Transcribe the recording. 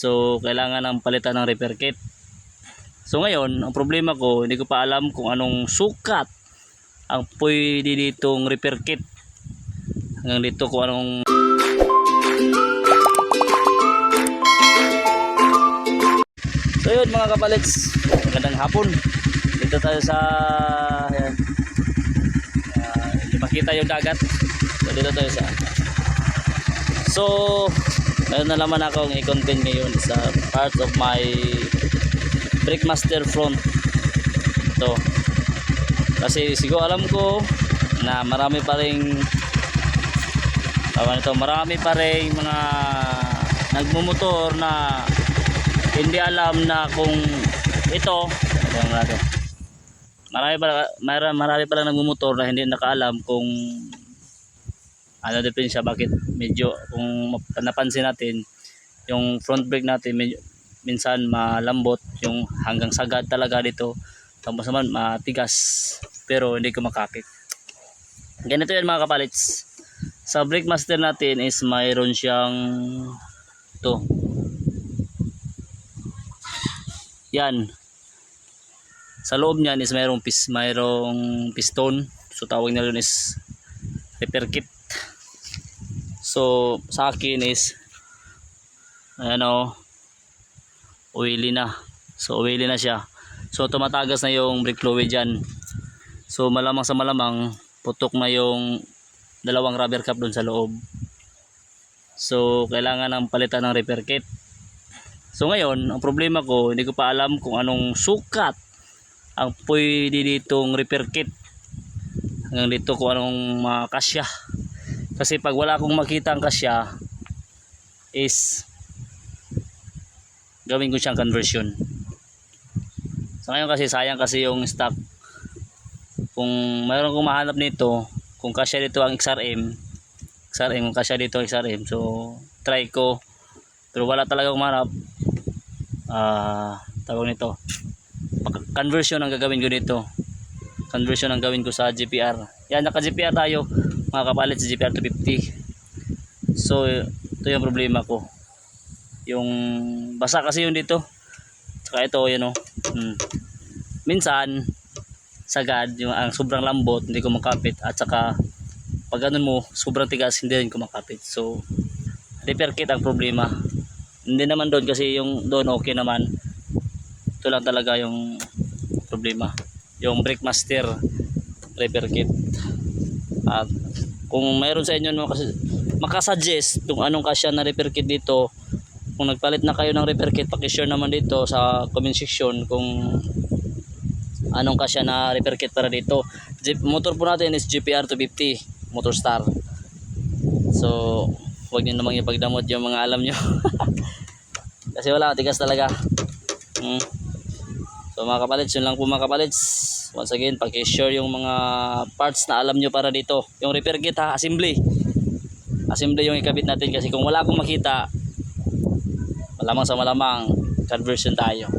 So kailangan ng palitan ng repair kit. So ngayon, ang problema ko, hindi ko pa alam kung anong sukat ang pwede ditong repair kit. Hanggang dito kung anong So yun mga kapalits, magandang hapon. Dito tayo sa ayan, hindi makita yung dagat. So dito tayo So meron na naman akong i-content ngayon sa part of my Breakmaster front. Ito kasi siguro alam ko na marami pa ring marami pa ring mga nagmumotor na hindi alam na kung ito marami pa lang nagmumotor na hindi nakaalam kung ano diferensya, bakit medyo kung napansin natin yung front brake natin medyo, minsan malambot yung hanggang sagad talaga dito, tapos naman matigas pero hindi ko makapit. Ganito yan mga kapalits, sa Breakmaster natin is mayroon siyang to yan, sa loob niyan is mayroong piston, so tawag nila yun is repair kit. So sa akin is oily na. So oily na siya. So tumatagas na yung brake fluid dyan. So malamang sa malamang putok na yung dalawang rubber cap dun sa loob. So kailangan ng palitan ng repair kit. So ngayon, ang problema ko, hindi ko pa alam kung anong sukat ang pwede ditong repair kit. Hanggang dito kung anong makasya. Kasi pag wala akong makita ang kasya is gawin ko siyang conversion. So ngayon kasi sayang kasi yung stock. Kung mayroon kong mahanap nito, kung kasya dito ang XRM, kung kasya dito ang XRM, so try ko. Pero wala talaga akong mahanap. Tawag nito, conversion ang gagawin ko dito. Conversion ang gawin ko sa GPR. Yan, naka GPR tayo mga kapalit, sa GPR 250. So ito yung problema ko, yung basa kasi yung dito, saka ito yan minsan sagad yung ang sobrang lambot, hindi ko makapit, at saka pag ganun mo sobrang tigas, hindi rin ko makapit. So repair kit ang problema, hindi naman doon, kasi yung doon okay naman. Ito lang talaga yung problema, yung Breakmaster repair kit. At kung mayroon sa inyo makasuggest kung anong kasya na repair kit dito, kung nagpalit na kayo ng repair kit, paki-share naman dito sa comment section kung anong kasya na repair kit para dito. Motor po natin is GPR 250 Motor Star. So huwag niyo namang ipagdamot yung mga alam nyo kasi wala, tigas talaga. So mga kapalits, yun lang po mga kapalits. Once again, paki-share yung mga parts na alam nyo para dito. Yung repair kit ha, assembly yung ikabit natin, kasi kung wala akong makita, malamang sa malamang conversion tayo.